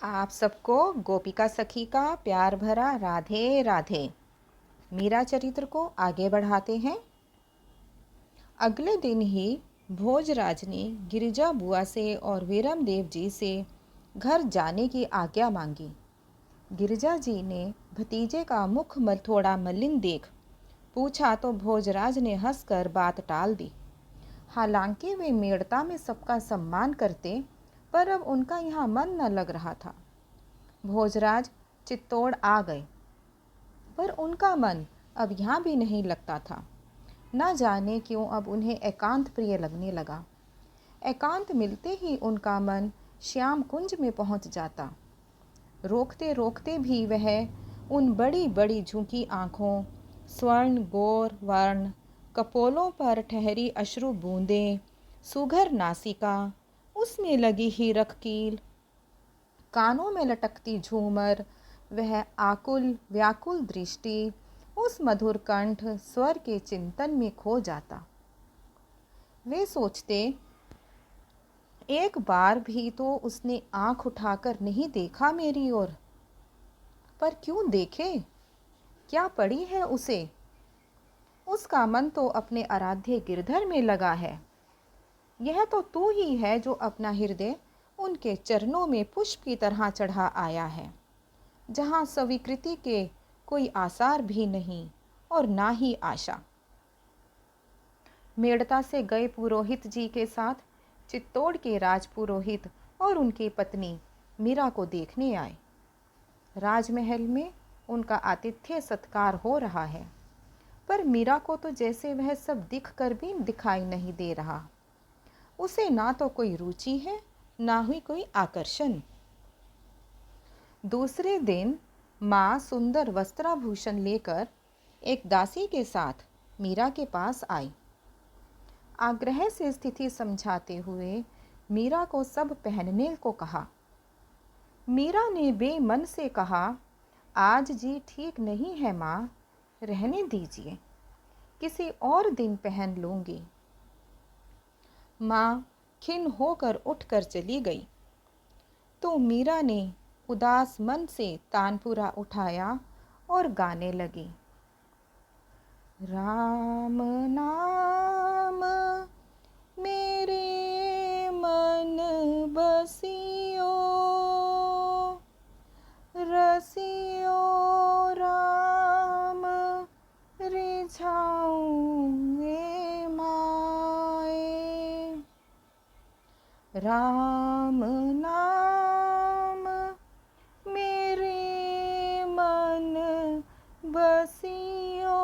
आप सबको गोपिका सखी का प्यार भरा राधे राधे। मीरा चरित्र को आगे बढ़ाते हैं। अगले दिन ही भोजराज ने गिरिजा बुआ से और वीरम देव जी से घर जाने की आज्ञा मांगी। गिरिजा जी ने भतीजे का मुख थोड़ा मलिन देख पूछा तो भोजराज ने हंसकर बात टाल दी। हालांकि वे मेड़ता में सबका सम्मान करते, पर अब उनका यहाँ मन न लग रहा था। भोजराज चित्तौड़ आ गए, पर उनका मन अब यहाँ भी नहीं लगता था। न जाने क्यों अब उन्हें एकांत प्रिय लगने लगा। एकांत मिलते ही उनका मन श्याम कुंज में पहुँच जाता। रोकते रोकते भी वह उन बड़ी बड़ी झुकी आँखों, स्वर्ण गौर वर्ण कपोलों पर ठहरी अश्रु बूंदें, सुघर नासिका, उसमें लगी हीरक कील, कानों में लटकती झूमर, वह आकुल व्याकुल दृष्टि, उस मधुर कंठ स्वर के चिंतन में खो जाता। वे सोचते, एक बार भी तो उसने आंख उठाकर नहीं देखा मेरी ओर। पर क्यों देखे? क्या पड़ी है उसे? उसका मन तो अपने आराध्य गिरधर में लगा है। यह तो तू ही है जो अपना हृदय उनके चरणों में पुष्प की तरह चढ़ा आया है, जहाँ स्वीकृति के कोई आसार भी नहीं और ना ही आशा। मेड़ता से गए पुरोहित जी के साथ चित्तौड़ के राजपुरोहित और उनकी पत्नी मीरा को देखने आए। राजमहल में उनका आतिथ्य सत्कार हो रहा है, पर मीरा को तो जैसे वह सब दिख कर भी दिखाई नहीं दे रहा। उसे ना तो कोई रुचि है, ना ही कोई आकर्षण। दूसरे दिन माँ सुंदर वस्त्राभूषण लेकर एक दासी के साथ मीरा के पास आई। आग्रह से स्थिति समझाते हुए मीरा को सब पहनने को कहा। मीरा ने बेमन से कहा, आज जी ठीक नहीं है माँ, रहने दीजिए, किसी और दिन पहन लूंगी। माँ खिन्न होकर उठकर चली गई तो मीरा ने उदास मन से तानपुरा उठाया और गाने लगी। राम नाम मेरे मन बसियो, रसियो राम रिझाऊं ए माए। राम नाम मेरे मन बसियो,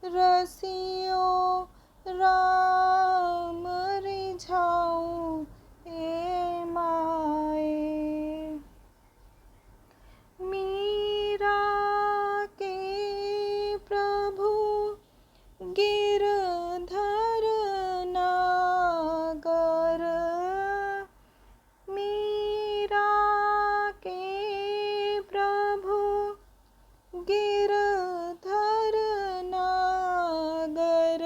रसियो राम रिझाऊं ए माए। मीरा के प्रभु गिरधर नागर, मीरा के प्रभु गिरधर नागर,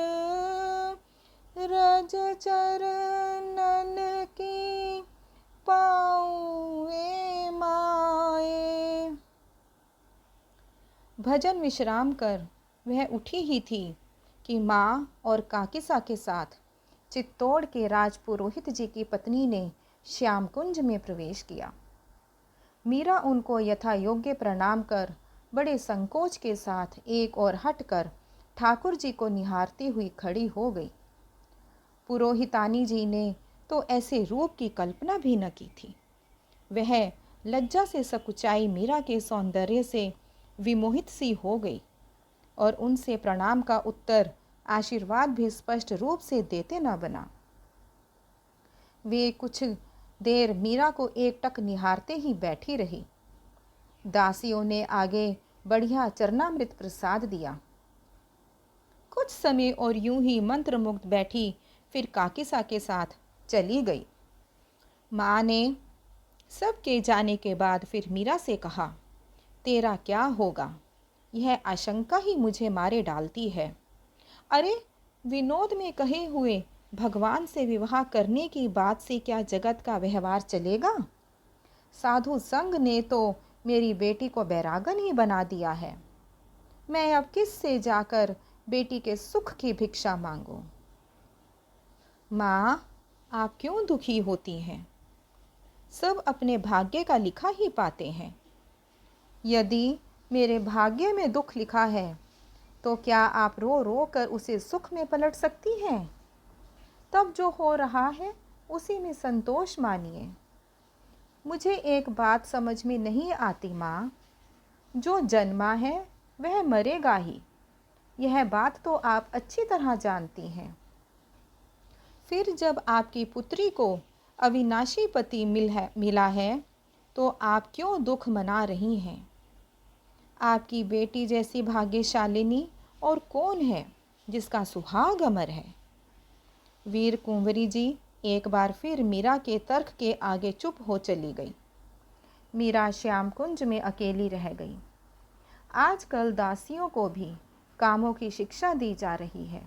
रज चरणन की पाऊँ ए माए। भजन विश्राम कर वह उठी ही थी कि माँ और काकिसा के साथ चित्तौड़ के राजपुरोहित जी की पत्नी ने श्याम कुंज में प्रवेश किया। मीरा उनको यथा योग्य प्रणाम कर बड़े संकोच के साथ एक और हटकर ठाकुर जी को निहारती हुई खड़ी हो गई। पुरोहितानी जी ने तो ऐसे रूप की कल्पना भी न की थी। वह लज्जा से सकुचाई मीरा के सौंदर्य से विमोहित सी हो गई और उनसे प्रणाम का उत्तर आशीर्वाद भी स्पष्ट रूप से देते न बना। वे कुछ देर मीरा को एकटक निहारते ही बैठी रही। दासियों ने आगे बढ़िया चरणामृत प्रसाद दिया। कुछ समय और यूं ही मंत्रमुग्ध बैठी फिर काकिसा के साथ चली गई। माँ ने सबके जाने के बाद फिर मीरा से कहा, तेरा क्या होगा? यह आशंका ही मुझे मारे डालती है। अरे, विनोद में कहे हुए भगवान से विवाह करने की बात से क्या जगत का व्यवहार चलेगा? साधु संग ने तो मेरी बेटी को बैरागन ही बना दिया है। मैं अब किस से जाकर बेटी के सुख की भिक्षा मांगूं? माँ, आप क्यों दुखी होती हैं? सब अपने भाग्य का लिखा ही पाते हैं। यदि मेरे भाग्य में दुख लिखा है तो क्या आप रो रो कर उसे सुख में पलट सकती हैं? तब जो हो रहा है उसी में संतोष मानिए। मुझे एक बात समझ में नहीं आती माँ, जो जन्मा है वह मरेगा ही। यह बात तो आप अच्छी तरह जानती हैं। फिर जब आपकी पुत्री को अविनाशी पति मिला है तो आप क्यों दुख मना रही हैं? आपकी बेटी जैसी भाग्यशालिनी और कौन है जिसका सुहाग अमर है? वीर कुंवरी जी एक बार फिर मीरा के तर्क के आगे चुप हो चली गई। मीरा श्याम कुंज में अकेली रह गई। आजकल दासियों को भी कामों की शिक्षा दी जा रही है,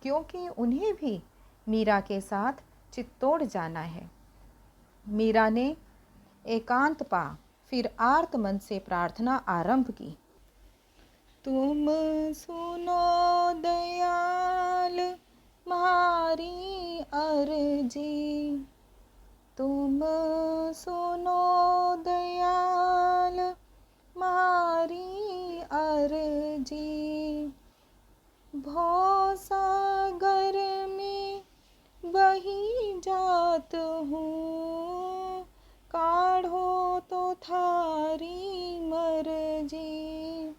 क्योंकि उन्हें भी मीरा के साथ चित्तौड़ जाना है। मीरा ने एकांत पा फिर आर्त मन से प्रार्थना आरंभ की। तुम सुनो दयाल म्हारी अर्जी, तुम सुनो दयाल म्हारी अर्जी। भव सागर में बही जात हूँ, काढ़ो तो थारी मर्जी।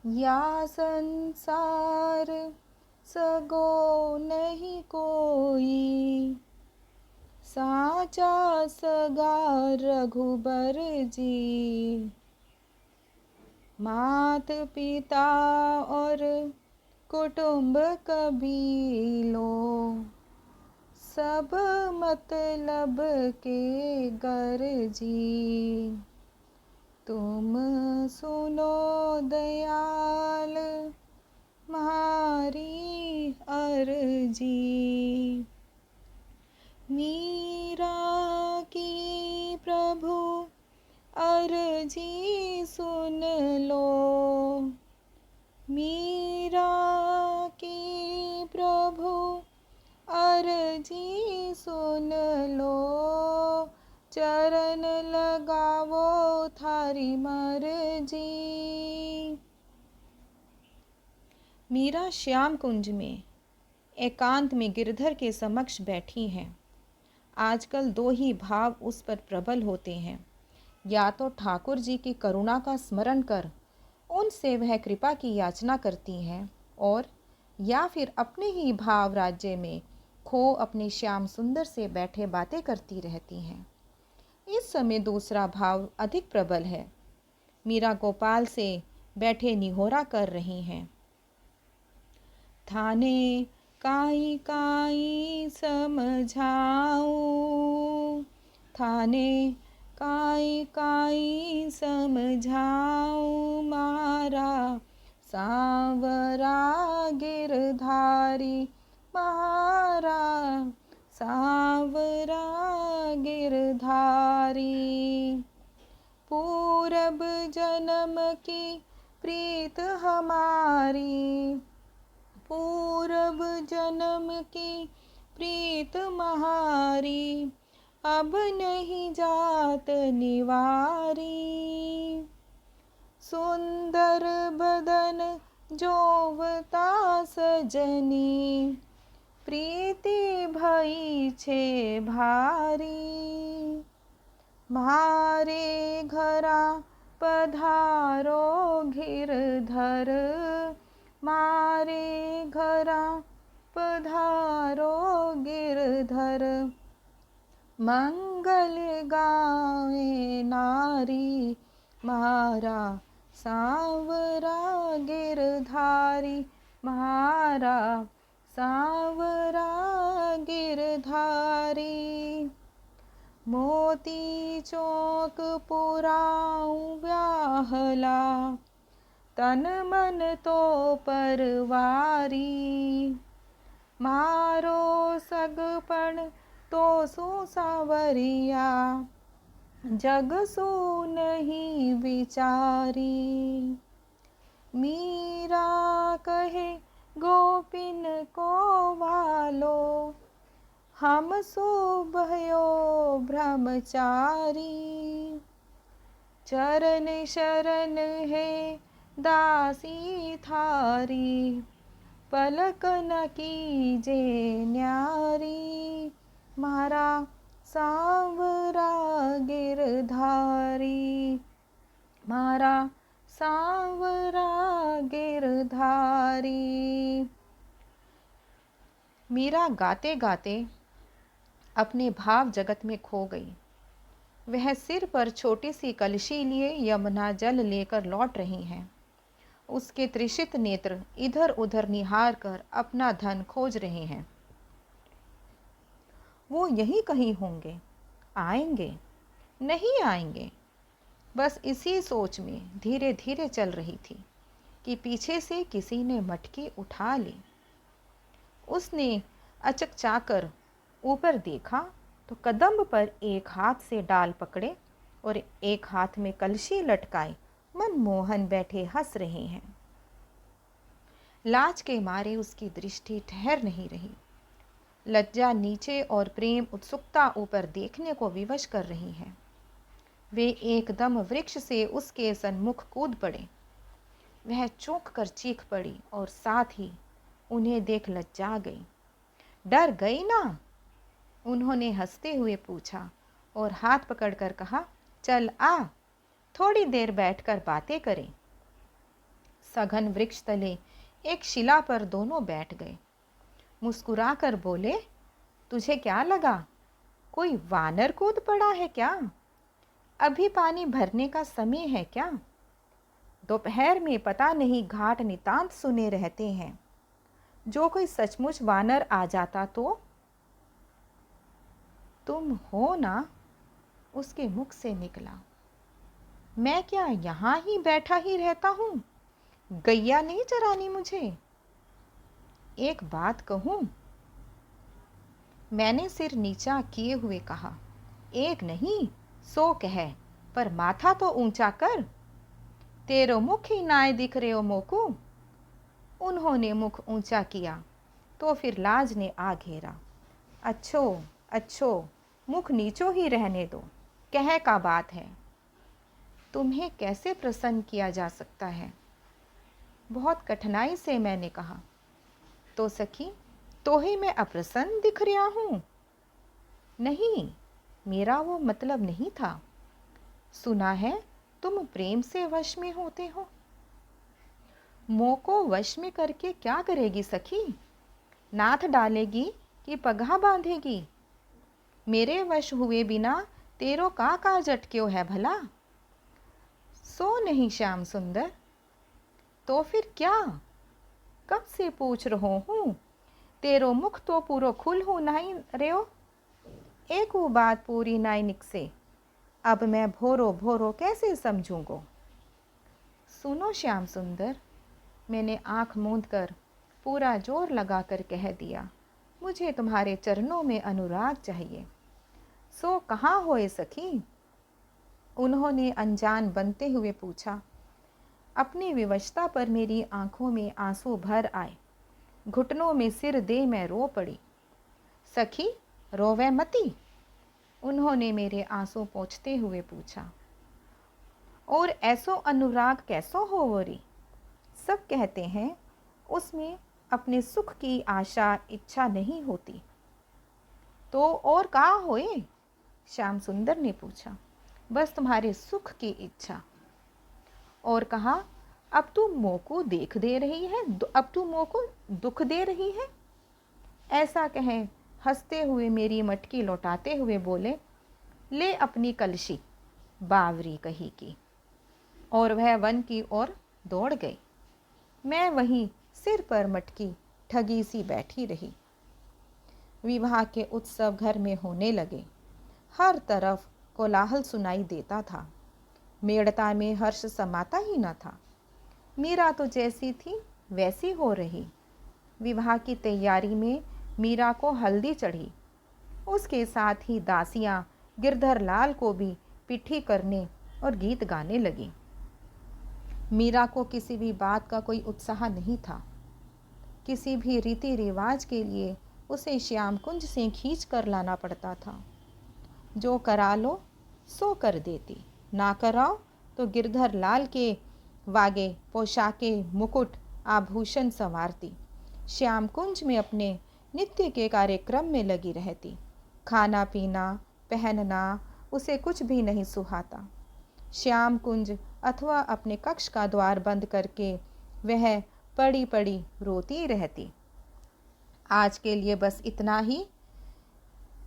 या संसार सगो नहीं कोई, साचा सगा रघुबर जी। मात पिता और कुटुंब कबीलो, सब मतलब के गर्जी। तुम सुनो दयाल म्हारी अर्जी। मीरा की प्रभु अर्जी सुन लो, मीरा की प्रभु अर्जी सुन लो। चरण लगावो थारी मर्जी। मीरा श्याम कुंज में एकांत में गिरधर के समक्ष बैठी हैं। आजकल दो ही भाव उस पर प्रबल होते हैं। या तो ठाकुर जी की करुणा का स्मरण कर उनसे वह कृपा की याचना करती हैं, और या फिर अपने ही भाव राज्य में खो अपने श्याम सुंदर से बैठे बातें करती रहती हैं। इस समय दूसरा भाव अधिक प्रबल है। मीरा गोपाल से बैठे निहोरा कर रही हैं। थाने काई काई समझाऊं, थाने काई काई समझाऊं। मारा सांवरा गिरधारी, मारा सांवरा गिरधारी। पूरब जन्म की प्रीत हमारी, पूरब जन्म की प्रीत महारी। अब नहीं जात निवारी। सुंदर बदन जोवता सजनी, प्रीति भई छे भारी। मारे घरा पधारो गिरधर, मारे घरा पधारो गिरधर। मंगल गावे नारी, मारा सांवरा गिरधारी। मारा सांवरा गिरधारी। मोती चौक पुराऊं व्याहला, तन मन तो परवारी। मारो सगपण तो सो सावरिया जग सो नहीं विचारी। मीरा कहे गोपिन को वालो हम सो भयो ब्रह्मचारी। चरण शरण है दासी थारी पलक न कीजे न्यारी। मारा सांवरा गिरधारी मारा सांवरा गिरधारी। मीरा गाते गाते अपने भाव जगत में खो गई। वह सिर पर छोटी सी कलशी लिए यमुना जल लेकर लौट रही हैं। उसके त्रिषित नेत्र इधर उधर निहार कर अपना धन खोज रहे हैं। वो यहीं कहीं होंगे, आएंगे, नहीं आएंगे। बस इसी सोच में धीरे धीरे चल रही थी कि पीछे से किसी ने मटकी उठा ली। उसने अचकचाकर ऊपर देखा तो कदम्ब पर एक हाथ से डाल पकड़े और एक हाथ में कलशी लटकाए मनमोहन बैठे हंस रहे हैं। लाज के मारे उसकी दृष्टि ठहर नहीं रही। लज्जा नीचे और प्रेम उत्सुकता ऊपर देखने को विवश कर रही है। वे एकदम वृक्ष से उसके सन्मुख कूद पड़े। वह चौंक कर चीख पड़ी और साथ ही उन्हें देख लज्जा गई। डर गई ना? उन्होंने हंसते हुए पूछा और हाथ पकड़कर कहा, चल आ, थोड़ी देर बैठकर बातें करें। सघन वृक्ष तले एक शिला पर दोनों बैठ गए। मुस्कुराकर बोले, तुझे क्या लगा, कोई वानर कूद पड़ा है क्या? अभी पानी भरने का समय है क्या? दोपहर में पता नहीं घाट नितांत सुने रहते हैं। जो कोई सचमुच वानर आ जाता तो? तुम हो ना? उसके मुख से निकला। मैं क्या यहाँ ही बैठा ही रहता हूँ? गैया नहीं चरानी मुझे? एक बात कहूँ? मैंने सिर नीचा किए हुए कहा, एक नहीं 100 कह, पर माथा तो ऊंचा कर। तेरो मुख ही नाय दिख रहे हो मोकू। उन्होंने मुख ऊंचा किया तो फिर लाज ने आ घेरा। अच्छो अच्छो, मुख नीचो ही रहने दो, कह का बात है। तुम्हें कैसे प्रसन्न किया जा सकता है? बहुत कठिनाई से मैंने कहा। तो सखी, तो ही मैं अप्रसन्न दिख रहा हूँ? नहीं, मेरा वो मतलब नहीं था। सुना है तुम प्रेम से वश में होते हो। मोह को वश में करके क्या करेगी सखी? नाथ डालेगी कि पगहा बांधेगी? मेरे वश हुए बिना तेरो का झटक्यो है भला? सो नहीं श्याम सुंदर। तो फिर क्या? कब से पूछ रहो हूँ, तेरो मुख तो पूरो खुल हो नहीं रहो। एक वो बात पूरी नाई निकसे, अब मैं भोरो भोरो कैसे समझूंगो? सुनो श्याम सुंदर, मैंने आंख मूंद कर पूरा जोर लगाकर कह दिया, मुझे तुम्हारे चरणों में अनुराग चाहिए। सो कहाँ होए सखी? उन्होंने अनजान बनते हुए पूछा। अपनी विवशता पर मेरी आंखों में आंसू भर आए। घुटनों में सिर दे मैं रो पड़ी। सखी, रोवे मती? उन्होंने मेरे आंसू पोंछते हुए पूछा। और ऐसो अनुराग कैसो हो वोरी? सब कहते हैं उसमें अपने सुख की आशा इच्छा नहीं होती। तो और का होए? श्याम सुंदर ने पूछा। बस तुम्हारे सुख की इच्छा। और कहा, अब तू मोको देख दे रही है, अब तू मोको दुख दे रही है? ऐसा कहे हंसते हुए मेरी मटकी लौटाते हुए बोले, ले अपनी कलशी, बावरी कही की। और वह वन की ओर दौड़ गई। मैं वहीं सिर पर मटकी ठगी सी बैठी रही। विवाह के उत्सव घर में होने लगे। हर तरफ कोलाहल सुनाई देता था। मेड़ता में हर्ष समाता ही न था। मीरा तो जैसी थी वैसी हो रही। विवाह की तैयारी में मीरा को हल्दी चढ़ी। उसके साथ ही दासियां गिरधर लाल को भी पिट्ठी करने और गीत गाने लगी। मीरा को किसी भी बात का कोई उत्साह नहीं था। किसी भी रीति रिवाज के लिए उसे श्याम कुंज से खींच कर लाना पड़ता था। जो करा लो सो कर देती, ना कराओ तो गिरधर लाल के वागे पोशाके मुकुट आभूषण संवारती। श्याम कुंज में अपने नित्य के कार्यक्रम में लगी रहती। खाना पीना पहनना उसे कुछ भी नहीं सुहाता। श्याम कुंज अथवा अपने कक्ष का द्वार बंद करके वह पड़ी पड़ी रोती रहती। आज के लिए बस इतना ही।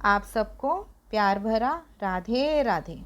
आप सबको प्यार भरा राधे राधे।